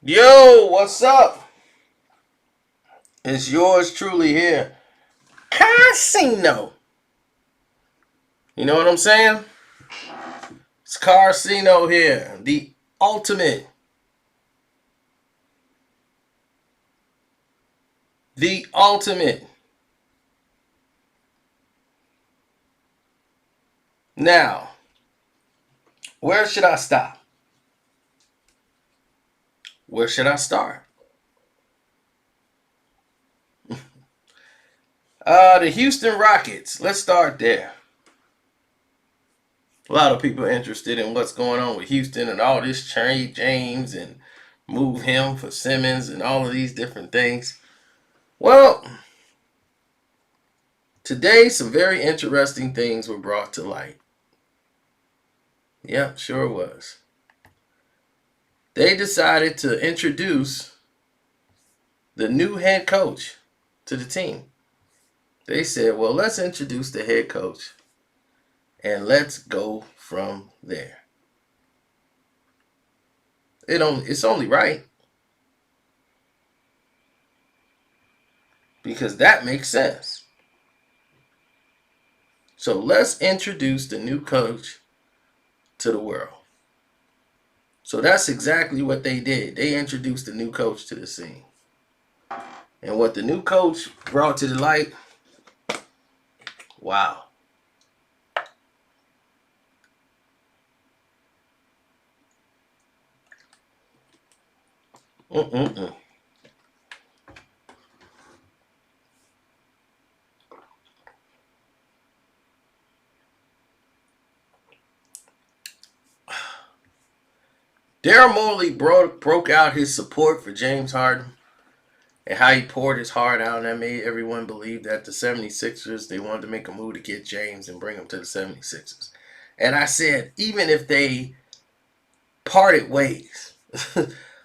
Yo, what's up? It's yours truly here. Casino. You know what I'm saying? It's Casino here. The ultimate. The ultimate. Now, where should I stop? Where should I start? The Houston Rockets. Let's start there. A lot of people are interested in what's going on with Houston and all this trade James and move him for Simmons and all of these different things. Well, today some very interesting things were brought to light. Yep, sure was. They decided to introduce the new head coach to the team. They said, well, let's introduce the head coach and let's go from there. It's only right because that makes sense. So let's introduce the new coach to the world. So that's exactly what they did. They introduced the new coach to the scene. And what the new coach brought to the light, wow. Mm-mm-mm. Daryl Morey broke out his support for James Harden and how he poured his heart out, and that made everyone believe that the 76ers, they wanted to make a move to get James and bring him to the 76ers. And I said, even if they parted ways,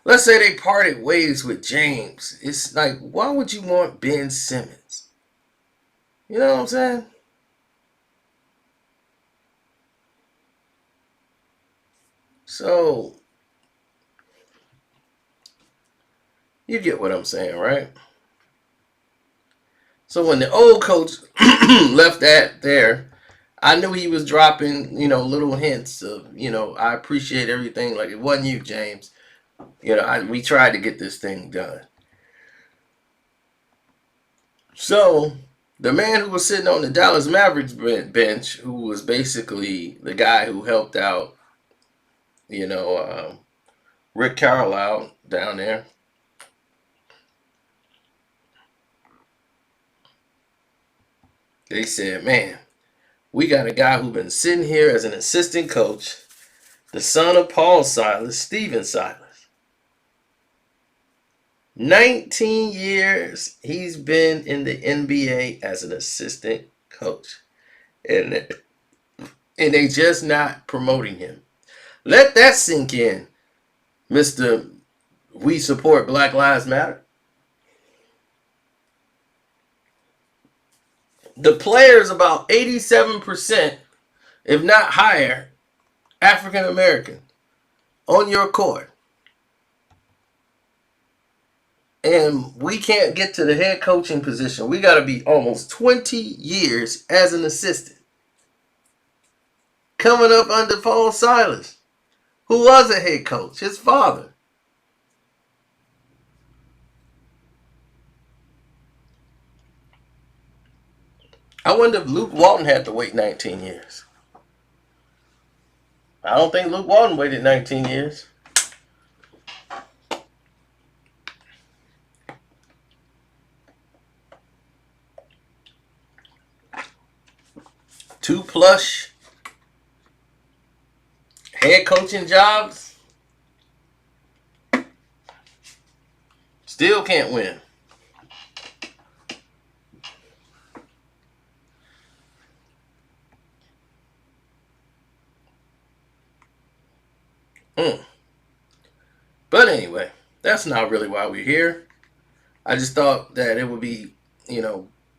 let's say they parted ways with James, it's like, why would you want Ben Simmons? You know what I'm saying? So, you get what I'm saying, right? So when the old coach left that there, I knew he was dropping, little hints of, I appreciate everything. Like it wasn't you, James. We tried to get this thing done. So the man who was sitting on the Dallas Mavericks bench, who was basically the guy who helped out, you know, um, Rick Carlisle down there, they said, man, we got a guy who's been sitting here as an assistant coach, the son of Paul Silas, Stephen Silas. 19 years he's been in the NBA as an assistant coach. And, and they just not promoting him. Let that sink in, Mr. We support Black Lives Matter. The players about 87%, if not higher, African American on your court. And we can't get to the head coaching position. We got to be almost 20 years as an assistant. Coming up under Paul Silas, who was a head coach, his father. I wonder if Luke Walton had to wait 19 years. I don't think Luke Walton waited 19 years. Two plus head coaching jobs. Still can't win. Mm. But anyway, that's not really why we're here. I just thought that it would be,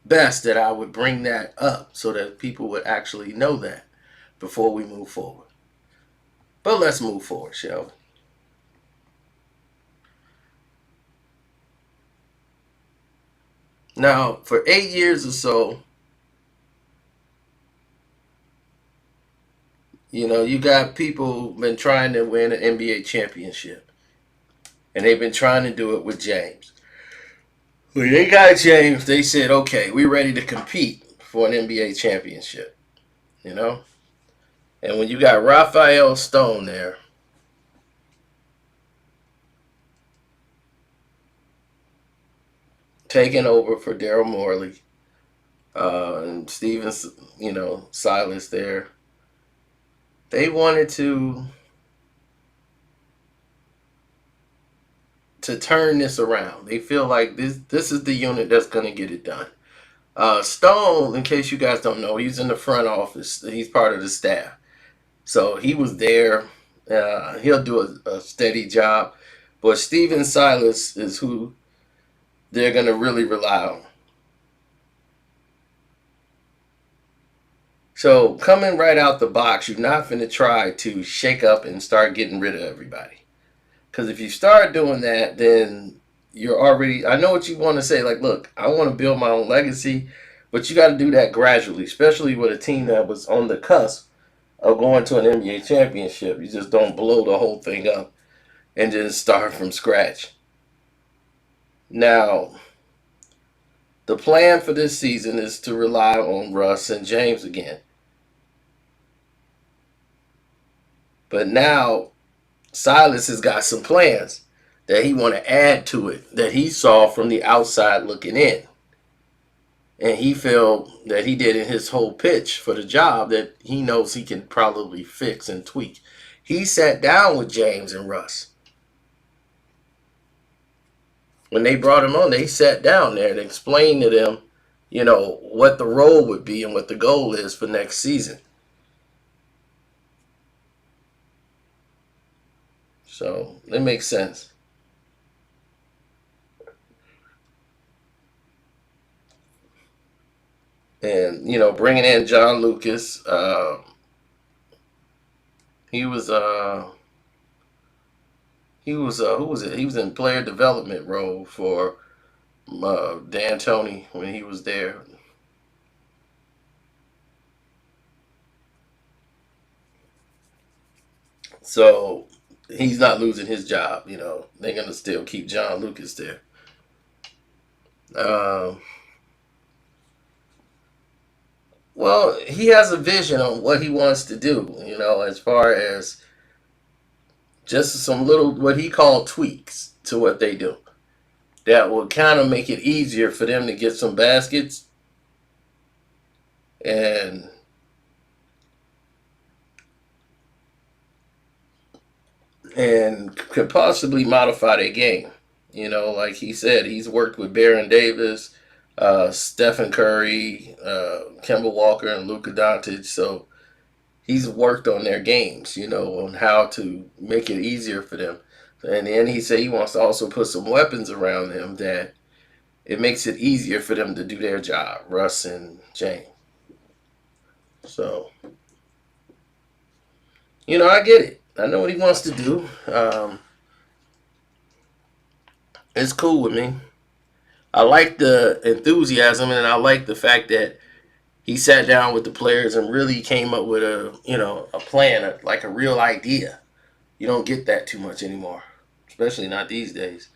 best that I would bring that up so that people would actually know that before we move forward. But let's move forward, shall we? Now, for 8 years or so, you got people been trying to win an NBA championship, and they've been trying to do it with James. When they got James, they said, "Okay, we're ready to compete for an NBA championship." You know, and when you got Raphael Stone there taking over for Daryl Morey, and Stevens, Silas there, they wanted to turn this around. They feel like this is the unit that's going to get it done. Stone, in case you guys don't know, he's in the front office. He's part of the staff, so he was there. He'll do a steady job, but Steven Silas is who they're going to really rely on. So coming right out the box, you're not going to try to shake up and start getting rid of everybody. Because if you start doing that, then you're already. I know what you want to say. Like, look, I want to build my own legacy, but you got to do that gradually, especially with a team that was on the cusp of going to an NBA championship. You just don't blow the whole thing up and just start from scratch. Now, the plan for this season is to rely on Russ and James again. But now Silas has got some plans that he want to add to it that he saw from the outside looking in. And he felt that he did in his whole pitch for the job that he knows he can probably fix and tweak. He sat down with James and Russ. When they brought him on, they sat down there and explained to them, what the role would be and what the goal is for next season. So it makes sense. And bringing in John Lucas, he was who was it? He was in player development role for Dan Tony when he was there. So he's not losing his job. They're gonna still keep John Lucas there. Um, well, he has a vision on what he wants to do. As far as just some little what he called tweaks to what they do that will kind of make it easier for them to get some baskets and could possibly modify their game. Like he said, he's worked with Baron Davis, Stephen Curry, Kemba Walker, and Luka Doncic. So he's worked on their games, on how to make it easier for them. And then he said he wants to also put some weapons around them that it makes it easier for them to do their job, Russ and James. So, I get it. I know what he wants to do. It's cool with me. I like the enthusiasm, and I like the fact that he sat down with the players and really came up with a plan, like a real idea. You don't get that too much anymore, especially not these days.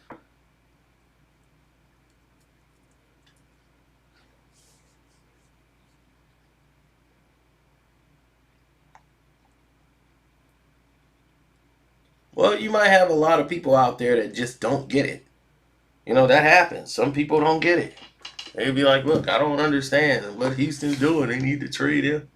Well, you might have a lot of people out there that just don't get it. That happens. Some people don't get it. They'd be like, look, I don't understand what Houston's doing. They need to trade him.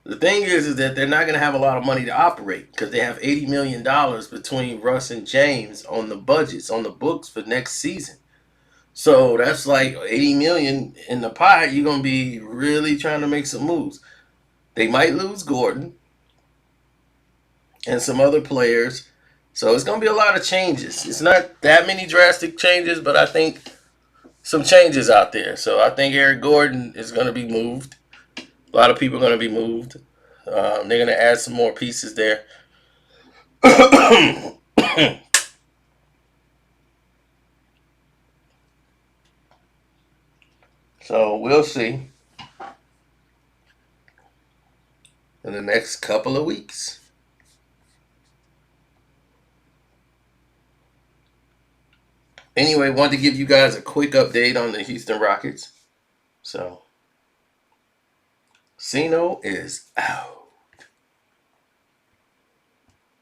The thing is that they're not going to have a lot of money to operate because they have $80 million between Russ and James on the budgets, on the books for next season. So that's like 80 million in the pie. You're going to be really trying to make some moves. They might lose Gordon and some other players. So it's going to be a lot of changes. It's not that many drastic changes, but I think some changes out there. So I think Eric Gordon is going to be moved. A lot of people are going to be moved. They're going to add some more pieces there. So we'll see in the next couple of weeks. Anyway, wanted to give you guys a quick update on the Houston Rockets. So, Sino is out.